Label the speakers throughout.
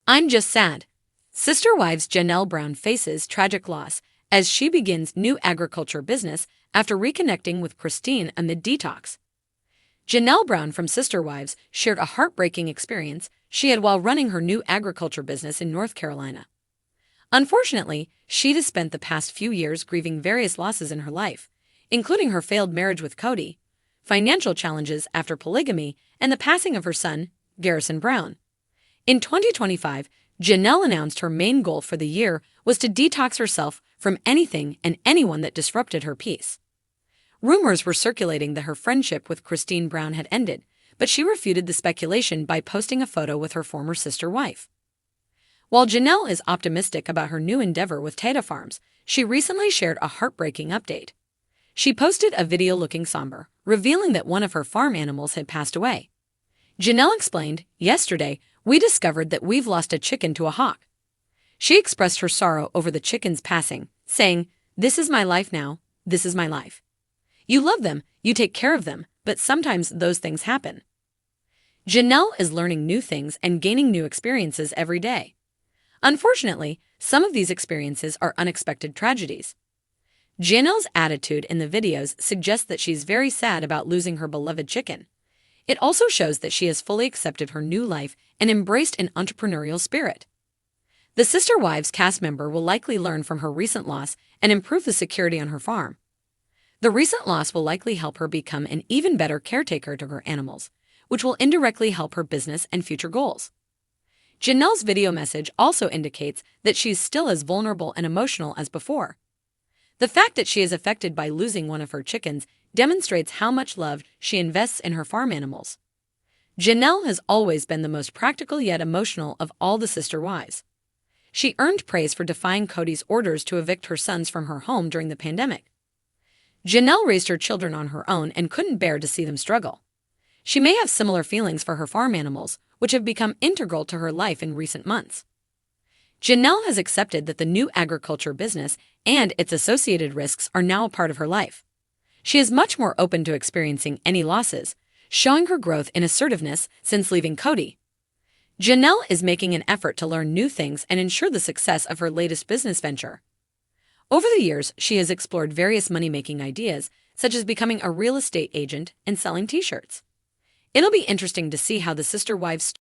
Speaker 1: I'm just sad. Sister wives Janelle Brown faces tragic loss as she begins new agriculture business after reconnecting with Cristin amid detox. Janelle Brown from Sister Wives shared a heartbreaking experience she had while running her new agriculture business in North Carolina. Unfortunately, she'd spent the past few years grieving various losses in her life, including her failed marriage with Cody, financial challenges after polygamy, and the passing of her son, Garrison Brown. In 2025, Janelle announced her main goal for the year was to detox herself from anything and anyone that disrupted her peace. Rumors were circulating that her friendship with Cristin Brown had ended, but she refuted the speculation by posting a photo with her former sister wife. While Janelle is optimistic about her new endeavor with Tata Farms, she recently shared a heartbreaking update. She posted a video looking somber, revealing that one of her farm animals had passed away. Janelle explained, "Yesterday, we discovered that we've lost a chicken to a hawk." She expressed her sorrow over the chicken's passing, saying, "This is my life now, this is my life. You love them, you take care of them, but sometimes those things happen." Janelle is learning new things and gaining new experiences every day. Unfortunately, some of these experiences are unexpected tragedies. Janelle's attitude in the videos suggests that she's very sad about losing her beloved chicken. It also shows that she has fully accepted her new life and embraced an entrepreneurial spirit. The Sister Wives cast member will likely learn from her recent loss and improve the security on her farm. The recent loss will likely help her become an even better caretaker to her animals, which will indirectly help her business and future goals. Janelle's video message also indicates that she's still as vulnerable and emotional as before. The fact that she is affected by losing one of her chickens demonstrates how much love she invests in her farm animals. Janelle has always been the most practical yet emotional of all the sister wives. She earned praise for defying Cody's orders to evict her sons from her home during the pandemic. Janelle raised her children on her own and couldn't bear to see them struggle. She may have similar feelings for her farm animals, which have become integral to her life in recent months. Janelle has accepted that the new agriculture business and its associated risks are now a part of her life. She is much more open to experiencing any losses, showing her growth in assertiveness since leaving Cody. Janelle is making an effort to learn new things and ensure the success of her latest business venture. Over the years, she has explored various money-making ideas, such as becoming a real estate agent and selling t-shirts. It'll be interesting to see how the sister wives.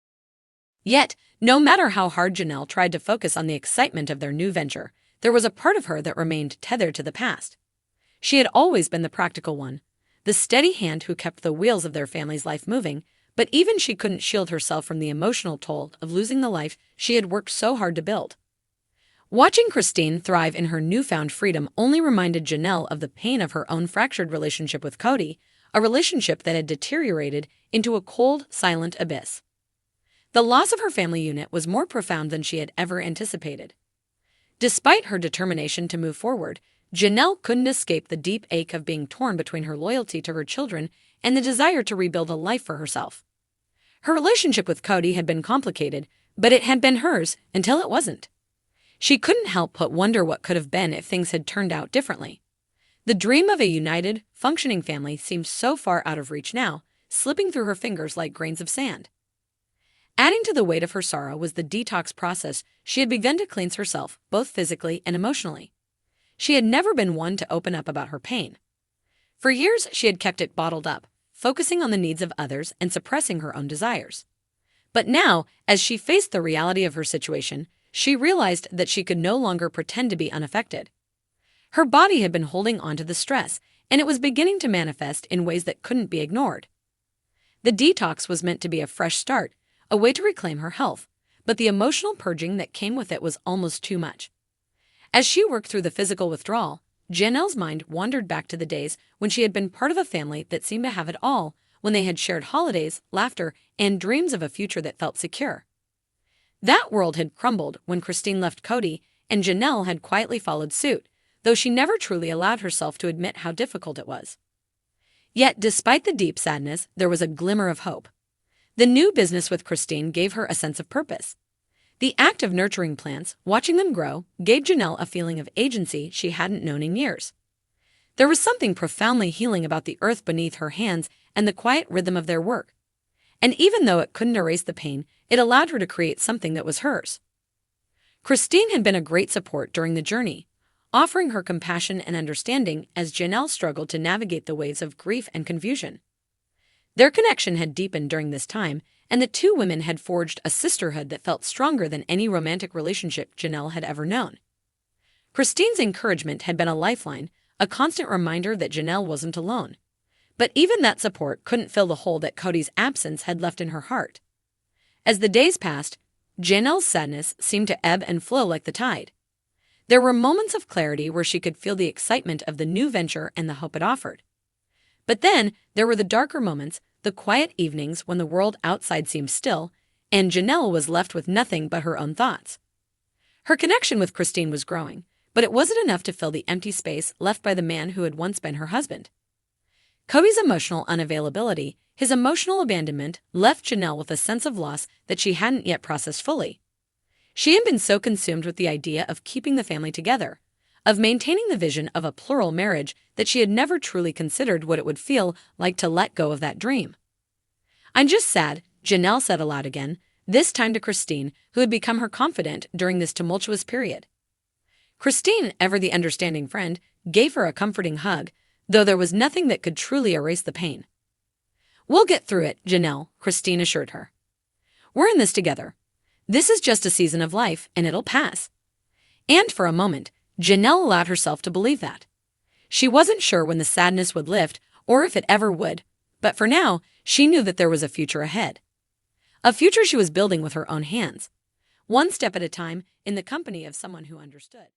Speaker 1: Yet, no matter how hard Janelle tried to focus on the excitement of their new venture, there was a part of her that remained tethered to the past. She had always been the practical one, the steady hand who kept the wheels of their family's life moving, but even she couldn't shield herself from the emotional toll of losing the life she had worked so hard to build. Watching Cristin thrive in her newfound freedom only reminded Janelle of the pain of her own fractured relationship with Cody, a relationship that had deteriorated into a cold, silent abyss. The loss of her family unit was more profound than she had ever anticipated. Despite her determination to move forward, Janelle couldn't escape the deep ache of being torn between her loyalty to her children and the desire to rebuild a life for herself. Her relationship with Cody had been complicated, but it had been hers until it wasn't. She couldn't help but wonder what could have been if things had turned out differently. The dream of a united, functioning family seemed so far out of reach now, slipping through her fingers like grains of sand. Adding to the weight of her sorrow was the detox process she had begun to cleanse herself, both physically and emotionally. She had never been one to open up about her pain. For years, she had kept it bottled up, focusing on the needs of others and suppressing her own desires. But now, as she faced the reality of her situation, she realized that she could no longer pretend to be unaffected. Her body had been holding on to the stress, and it was beginning to manifest in ways that couldn't be ignored. The detox was meant to be a fresh start, a way to reclaim her health, but the emotional purging that came with it was almost too much. As she worked through the physical withdrawal, Janelle's mind wandered back to the days when she had been part of a family that seemed to have it all, when they had shared holidays, laughter, and dreams of a future that felt secure. That world had crumbled when Cristin left Cody, and Janelle had quietly followed suit, though she never truly allowed herself to admit how difficult it was. Yet, despite the deep sadness, there was a glimmer of hope. The new business with Cristin gave her a sense of purpose. The act of nurturing plants, watching them grow, gave Janelle a feeling of agency she hadn't known in years. There was something profoundly healing about the earth beneath her hands and the quiet rhythm of their work. And even though it couldn't erase the pain, it allowed her to create something that was hers. Cristin had been a great support during the journey, offering her compassion and understanding as Janelle struggled to navigate the waves of grief and confusion. Their connection had deepened during this time, and the two women had forged a sisterhood that felt stronger than any romantic relationship Janelle had ever known. Cristin's encouragement had been a lifeline, a constant reminder that Janelle wasn't alone. But even that support couldn't fill the hole that Cody's absence had left in her heart. As the days passed, Janelle's sadness seemed to ebb and flow like the tide. There were moments of clarity where she could feel the excitement of the new venture and the hope it offered. But then there were the darker moments, the quiet evenings when the world outside seemed still, and Janelle was left with nothing but her own thoughts. Her connection with Cristin was growing, but it wasn't enough to fill the empty space left by the man who had once been her husband. Cody's emotional unavailability, his emotional abandonment, left Janelle with a sense of loss that she hadn't yet processed fully. She had been so consumed with the idea of keeping the family together, of maintaining the vision of a plural marriage, that she had never truly considered what it would feel like to let go of that dream. "I'm just sad," Janelle said aloud again, this time to Cristin, who had become her confidant during this tumultuous period. Cristin, ever the understanding friend, gave her a comforting hug, though there was nothing that could truly erase the pain. "We'll get through it, Janelle," Cristin assured her. "We're in this together. This is just a season of life, and it'll pass." And for a moment, Janelle allowed herself to believe that. She wasn't sure when the sadness would lift or if it ever would, but for now, she knew that there was a future ahead. A future she was building with her own hands, one step at a time in the company of someone who understood.